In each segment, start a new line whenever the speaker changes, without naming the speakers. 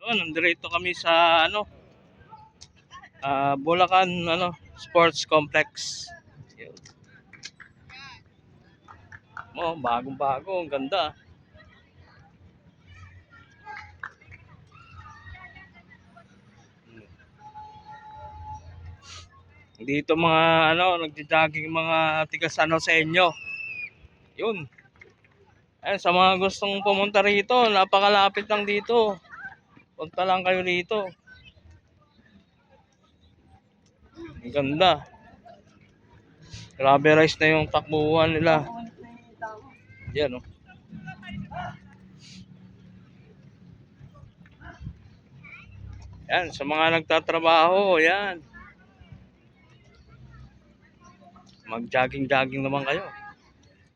Oh, nandito kami sa Bulacan Sports Complex. Yun. Oh, bagong-bago, ang ganda. Dito mga nagjo-jogging mga tiga San Joseño. Yun. Ayun, sa mga gustong pumunta rito, napakalapit lang dito. Punta lang kayo dito. Ang ganda. Grabe rice na yung takbuhan nila. Yan, oh. Yan, sa mga nagtatrabaho, yan. Mag-jogging-jogging naman kayo.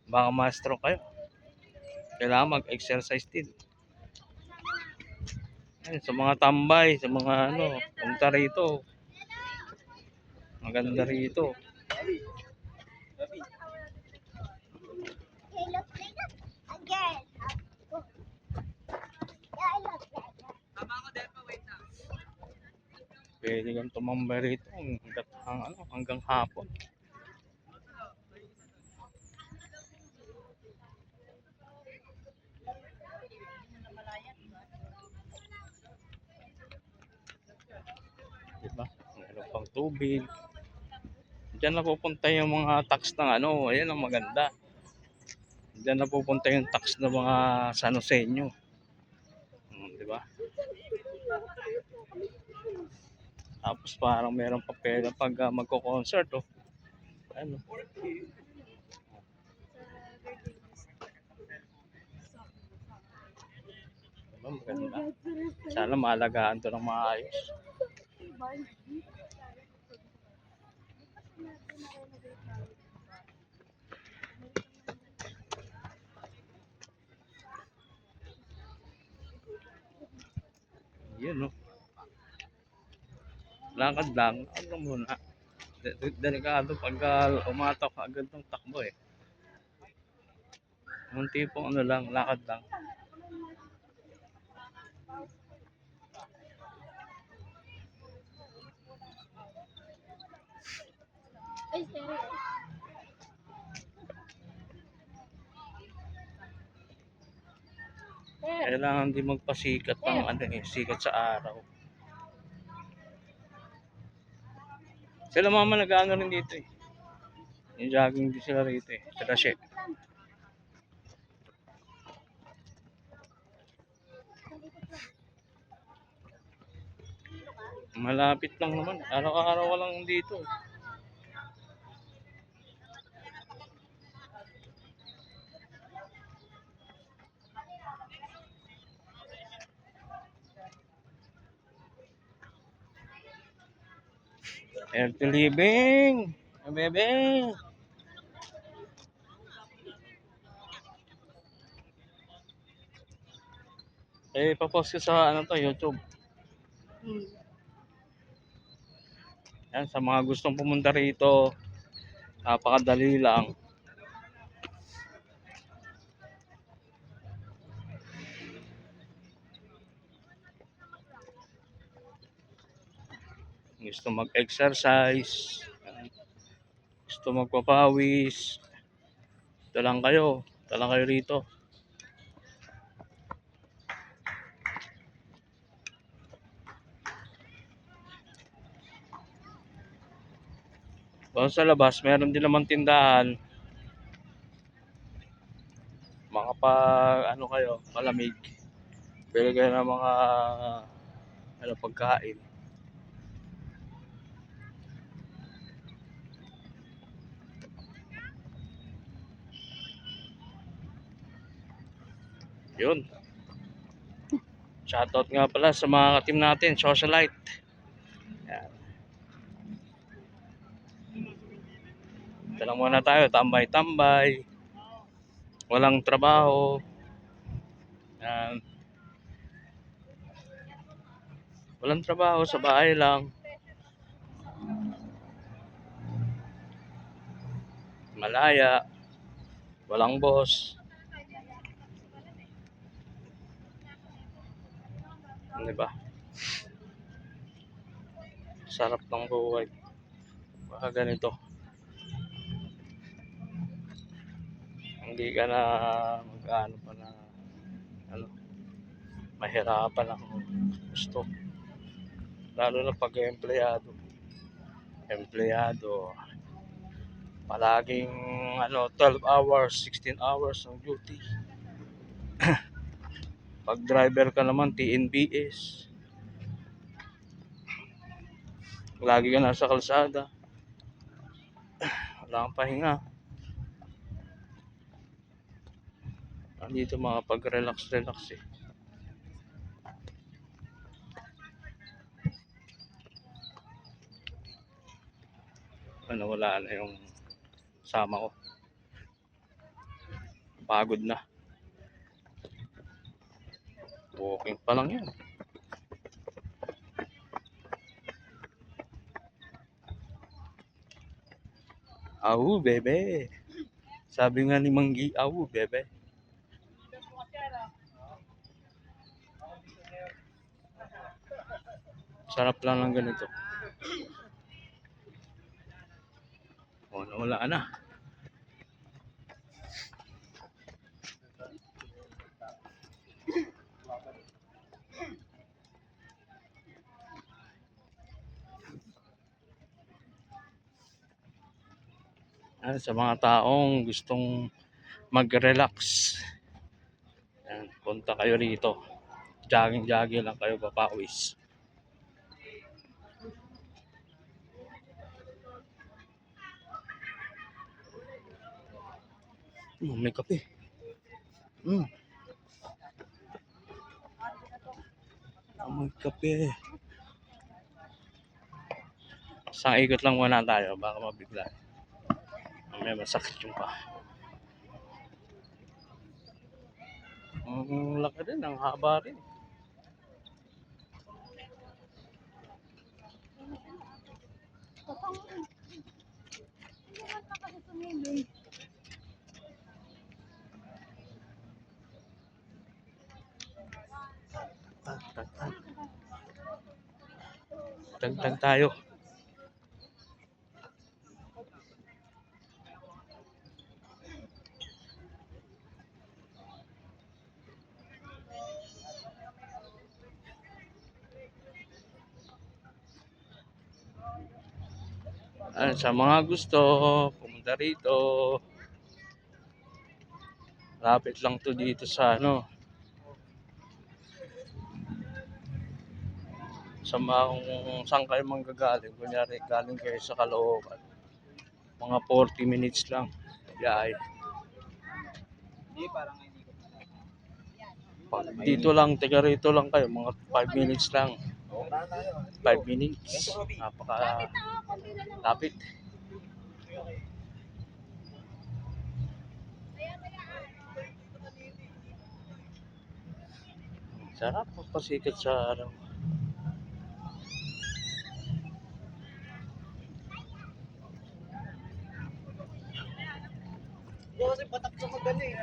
Baka ma-stroke kayo. Kailangan mag-exercise din. Yan, sa mga tambay, sa mga punta rito. Maganda rito. Pwede kang tumambay rito hanggang hapon. Diba? Meron pang tubig. Diyan napupunta yung mga tax ng ayan ang maganda. Diyan napupunta yung tax ng mga San Joseño. Diba? Tapos parang meron pa pera pag magko-concert, oh. Ano? Diba, maganda. Sana maalagaan to ng maayos. Yun, no? Lakad lang. Ano muna? Delikado pag umatok agad ng takbo, eh. Yung tipong lang, lakad lang. Kailangan di magpasikat ng sikat sa araw. Sila mama nag-ano rin dito, eh. Yung jogging din sila rito, eh. Sa Dashe. Malapit lang naman. Araw-araw lang dito. Healthy living. Bebe. Papost ko sa YouTube. Yan, sa mga gustong pumunta rito, napakadali lang. Gusto mag-exercise, gusto magpapawis, ito lang kayo rito. Doon sa labas, meron din naman tindahan. Makapag kayo, malamig. Bili kayo ng mga pagkain. Yun. Shoutout nga pala sa mga team natin, socialite. Yan. Ito lang muna tayo, tambay-tambay. Walang trabaho. Yan. Walang trabaho, sa bahay lang. Malaya. Walang boss. Di ba? Sarap ng buhay. Baka ganito. Hindi ka na mag-ano pa na ano, mahirapan ang gusto. Lalo na pag empleyado. Palaging 12 hours, 16 hours ang duty. Pag driver ka naman, TNBS. Lagi ka nasa kalsada. Wala kang pahinga. Andito makapag-relax eh. Wala na yung sama ko. Pagod na. Walking pa lang yan. Au, bebe. Sabi nga ni Manggi, au, bebe. Sarap lang ng ganito. Wala na. Sa mga taong gustong mag-relax, punta kayo rito. Jogging lang kayo, papawis. May kape. May kape. Isang ikot lang muna tayo, baka mabigla. May masakit yung pa. Ang laki din, ang haba rin. Tagtag tayo. Sa mga gusto pumunta rito, lapit lang to dito sa sa kung saan kayo manggagaling. Kunyari galing kayo sa Caloocan, mga 40 minutes lang biyahe. Dito lang, taga rito lang kayo, mga 5 minutes lang. 5 minutes. Napaka lapit. Sarap magpasikat sa araw.
Kasi patak sa magaling.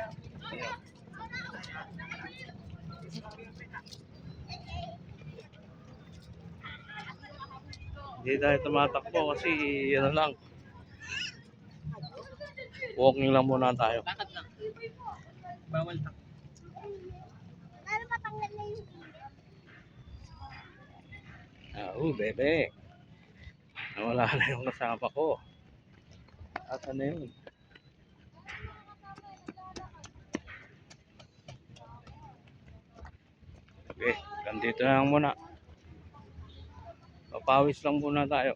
Hindi tayo tumatakbo kasi lang. Walking lang muna tayo.
Lakad lang. Bawal tak.
Bebe. Wala na yung kasama ko. Asan na yun? Okay, ganito na lang muna. Papawis lang muna tayo.